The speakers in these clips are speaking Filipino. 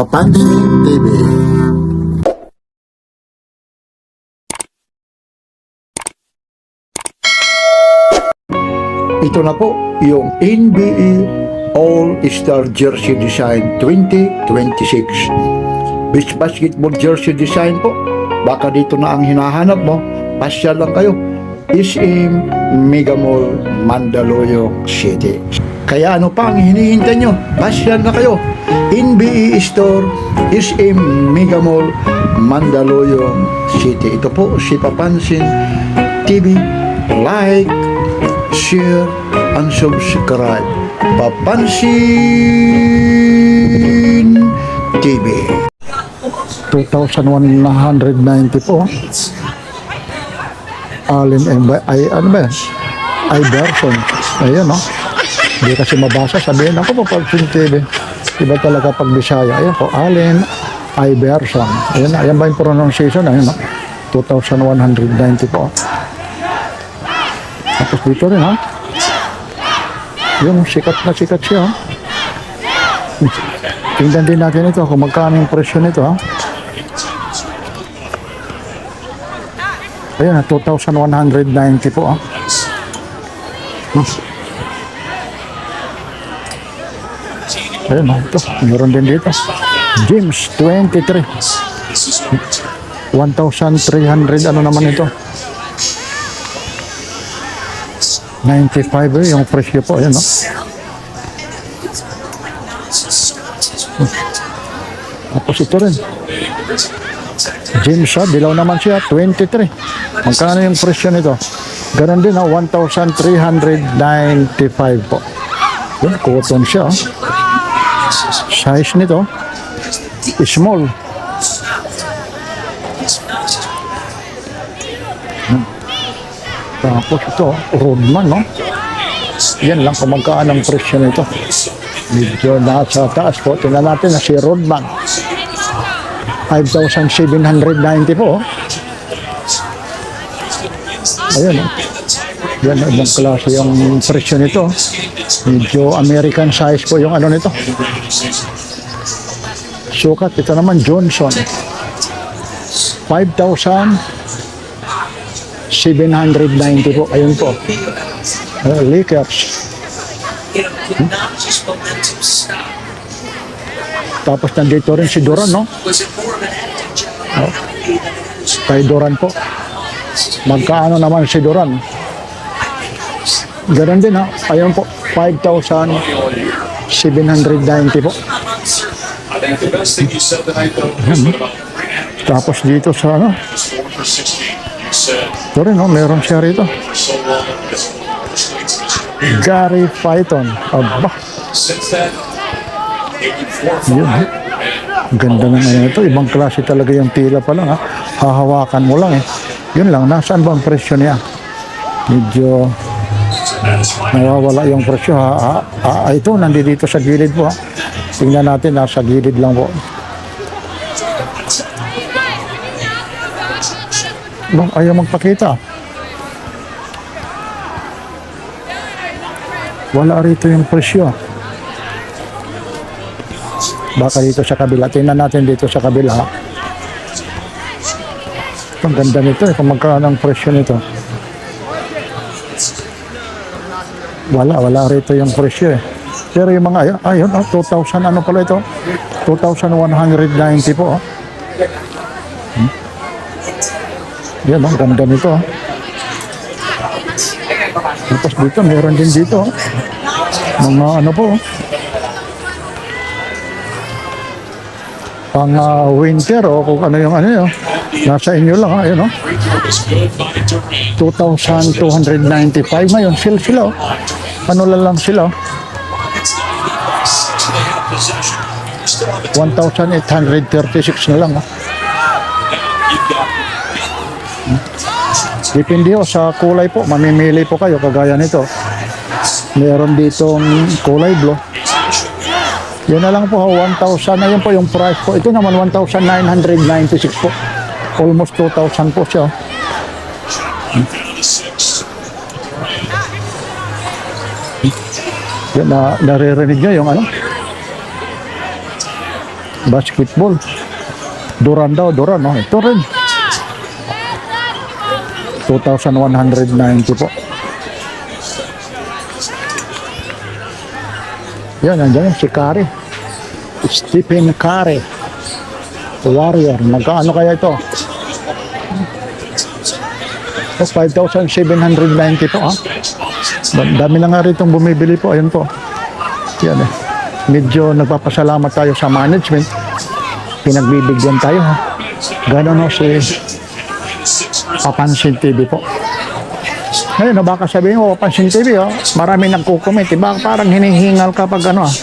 Papansin TV. Ito na po yung NBA All-Star Jersey Design 2026. Beach basketball jersey design po. Baka dito na ang hinahanap mo. Pasyal lang kayo. SM Mega Mall, Mandaluyong City. Kaya ano pa ang hinihintay nyo? Pasyal na kayo. NBA Store, SM Mega Mall, Mandaluyong City. Ito po si Papansin TV. Like, share, and subscribe. Papansin TV. 2,190 po. Allen ano ba? Iverson. Ayun, no? Hindi kasi mabasa. Sabihin ako po, Papansin TV. Iba talaga pag Bisaya. Ayun po, Allen Iverson. Ayun, ayan ba yung pronunciation? Ayun, no? 2,190 po. Tapos dito rin, ha? Yung sikat na sikat siya, ha? Tingnan din natin ito kung magkano yung presyo nito, ha? Ayan, 2,190 po, ha? Ayan, ha? Ito, meron din dito. James 23. 1,300, ano naman ito? 95 yung presyo po, ayan, no? Tapos ito rin. James, dilaw naman siya, 23. Magkano yung presyo nito? Ganon din, 1,395 po. Yun, cotton siya. Size nito, small. Tapos ito, Rodman, no? Yan lang kung magkaan ang presyo nito. Medyo nasa taas po. Tingnan natin na si Rodman. 5,790 po. Ayun, no? Yan, ibang klase yung presyo nito. Medyo American size po yung ano nito. Sukat, ito naman Johnson. 5,790 po. Ayun po. Lakers. Tapos nandito rin si Duran, no? Kay Duran po. Magkaano naman si Duran? Ganun din, ha? Ayun po. 5,790 po. Tapos dito sa ano? Ito rin, no? Meron siya rito. Gary Payton. Aba. Yun, ha? Ganda ng ano ito. Ibang klase talaga yung tila pa lang, ha? Hahawakan mo lang, eh. Yun lang. Nasaan ba ang presyo niya? Medyo nawawala yung presyo, ha? Ito, nandito sa gilid po, ha? Tingnan natin, nasa gilid lang po. Ayaw magpakita. Wala rito yung presyo. Baka dito sa kabila. Tingnan natin dito sa kabila. Ang ganda nito, eh. Kung magkano ang presyo nito. Wala rito yung presyo, eh. Pero yung mga, ayun, 2,000, ano pala ito? 2,190 po, oh. Yan, ang ganda nito. Tapos dito, meron din dito. Mga ano po. Pang winter o kung ano yung ano yun. Nasa inyo lang, ha. Yun, 2,295 ngayon. Sila. Ano lang sila. 1,836 na lang, ha. Depende po sa kulay po. Mamimili po kayo kagaya nito. Meron ditong kulay blue. Yun na lang po, 1,000. Ayun po yung price po. Ito naman 1,996 po. Almost 2,000 po siya. Yan, naririnig nyo yung ano? Basketball. Duran daw, Duran, no? Ito rin. 2,190 po. Yan, nandiyan si Curry. Stephen Curry. Warrior. Magkaano kaya ito? 5,790 po, ha? Dami na nga rito bumibili po. Ayun po. Yan eh. Medyo nagpapasalamat tayo sa management. Pinagbibigyan tayo, ha? Ganon, no, si Papansin TV po. Ngayon, no, baka sabihin ko, Papansin TV, oh, marami nagko-comment. Diba? Parang hinihingal ka pag ano, ah.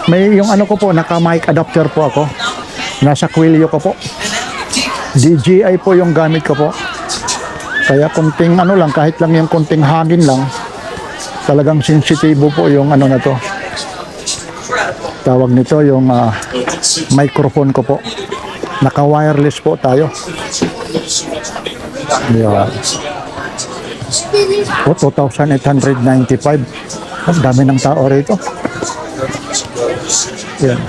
May yung ano ko po, naka-mic adapter po ako. Nasa Quilio ko po. DJI po yung gamit ko po. Kaya kunting ano lang, kahit lang yung kunting hangin lang, talagang sensitibo po yung ano na to. Tawag nito yung microphone ko po. Naka-wireless po tayo. Yeah. Oh, 2,895. Ang dami ng tao rito. Yan.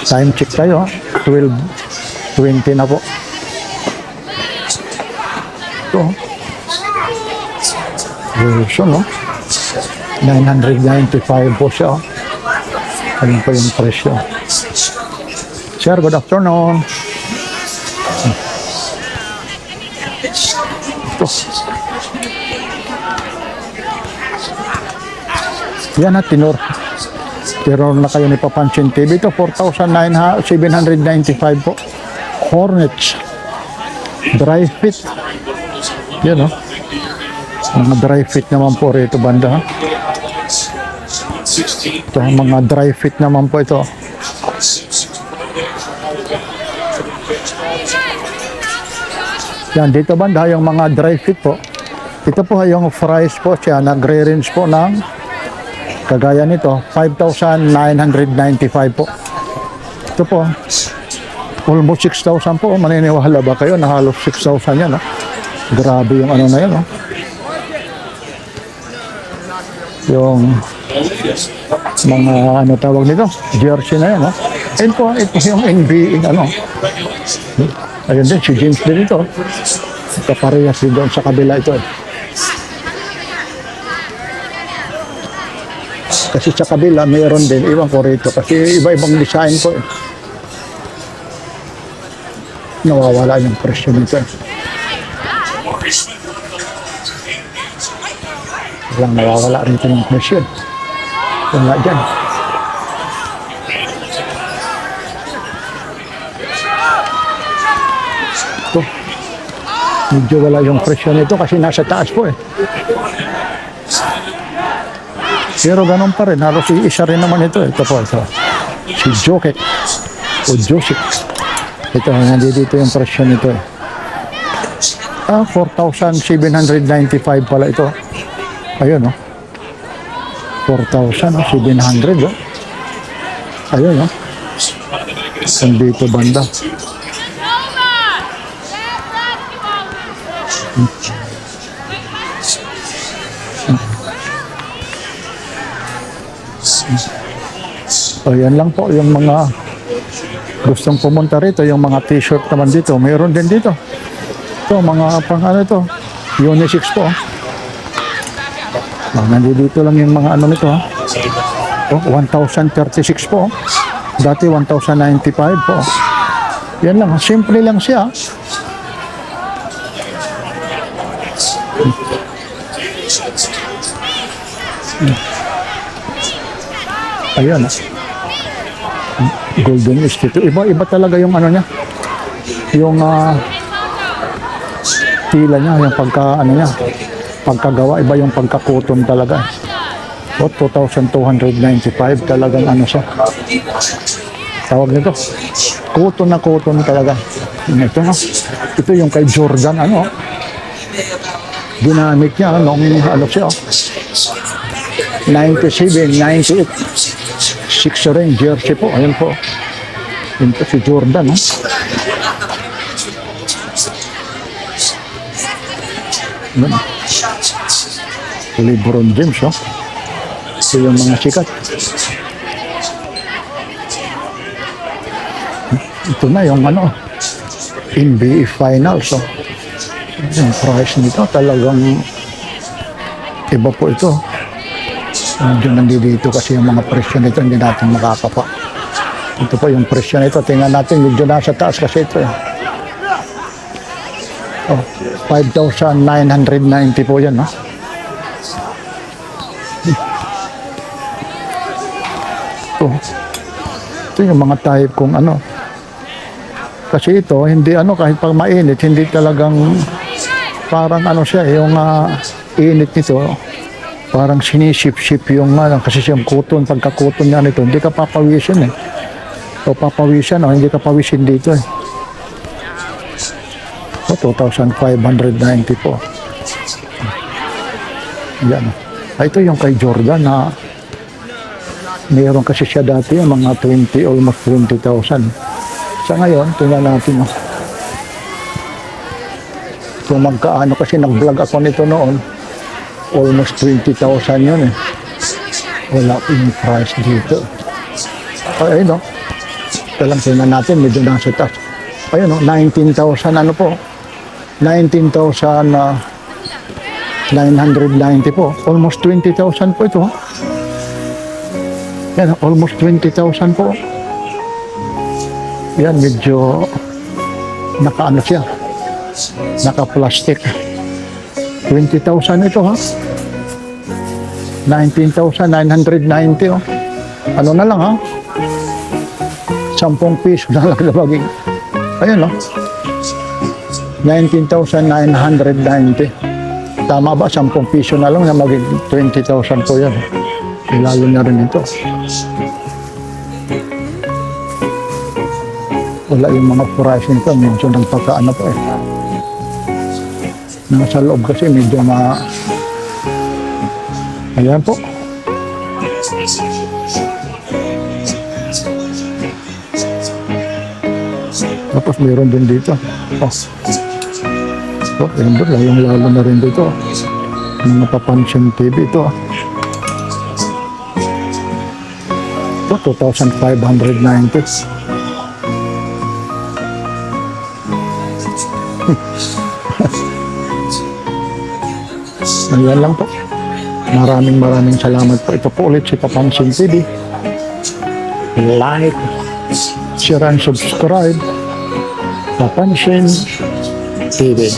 Time check tayo. 12:20 na po. Ito. Version, no? 995 po siya. Ayun po yung presyo. Sir, good afternoon. Ito. Yan na, tinor na kayo ni Papansin TV. Ito, 4,795 po. Hornets. Dry fit. Yan, no? Mga dry fit naman po rito, banda, ha? Ito, mga dry fit naman po ito. Yan, dito banda, yung mga dry fit po. Ito po yung price po siya, nagre-range po ng kagaya nito, 5,995 po. Ito po, almost 6,000 po. Maniniwala ba kayo na halos 6,000 yan, ha? Grabe yung ano na yan, ha? Yung mga ano tawag nito, jersey na yan, ha? And po, ito yung NBA, ano. Ayun din, si James din ito. Ito parehas din doon sa kabila ito, eh. Kasi sa kabila, mayroon din, iwan ko rito. Kasi iba-ibang design po, eh. Nawawala yung presyo nito, eh. Walang nawawala rito yung presyo. Yung nga dyan. Ito. Medyo wala yung presyo nito kasi nasa taas po, eh. Pero ganun pa rin. Halos isa rin naman ito. Ito po. Ito. Si Jokic. O Josic. Ito. Nandito yung presyo nito, eh. 4,795 pala ito. Ayun, no? 4,700, oh. Ayun, no? Nandito banda. Ayan lang po yung mga gustong pumunta rito, yung mga t-shirt naman dito. Mayroon din dito. Ito, mga pang ano ito, unisex po. Nandito lang yung mga ano nito, ha. Oh, 1,036 po. Dati 1,095 po. Yan lang, simple lang siya. Ayan, ha. Golden Institute. Iba talaga yung ano niya. Yung tila niya, yung pagka ano niya, pagkagawa, iba yung pagkakuton talaga. O, 2,295 talagang ano siya. Tawag nito. Kuton na kuton talaga. Ito, no? Ito yung kay Jordan, ano, ginamit niya nung ano siya, 97, 98. 6 ring jersey po. Ayan po. Yun po si Jordan, no? LeBron James, no? Ito yung mga sikat. Ito na yung ano, NBA Finals. So, yung price nito talagang iba po ito. Medyo nandito kasi yung mga presyo nito, hindi natin makakapa. Ito po yung presyo nito. Tingnan natin, medyo nasa taas kasi ito. Oh, 5,990 po yan. Ito yung mga type kung ano. Kasi ito, hindi ano, kahit pag mainit, hindi talagang parang ano siya, yung init nito, parang sinisip-sip yung kasi siyang kuton, pagka-kuton niya nito, hindi ka papawisin eh. O papawisan o hindi ka pawisin dito eh. O, 2,590 po. Yan. Ito yung kay Jordan na mayroon kasi siya dati yung mga 20, almost 20,000. Sa ngayon, tingnan natin. Kung magkaano kasi nag-vlog ako nito noon, almost 20,000 yun eh. Wala po yung price dito. Ayun o. Talang tingnan natin, medyo nasa taas. Ayun o, 19,000 ano po. 19,990 po. Almost 20,000 po ito. Yan, almost 20,000 po. Yan, medyo naka-ano siya. Naka-plastic. 20,000 ito ha. 19,990 oh. Ano na lang ha. 10 piso na lang na maging. Ayun oh. 19,990. Tama ba? 10 piso na lang na maging 20,000 po yan. Lalo na rin ito. Wala yung mga price nito. Medyo nagpakaano po eh. Nasa loob kasi medyo ayan po. Tapos meron din dito. Ayun doon, yung lalo na rin dito. Mga papansin TV ito. Ito, 2,590. Ayan lang po. Maraming salamat po. Ito po ulit si Papansin TV. Like, share and subscribe. Papansin TV.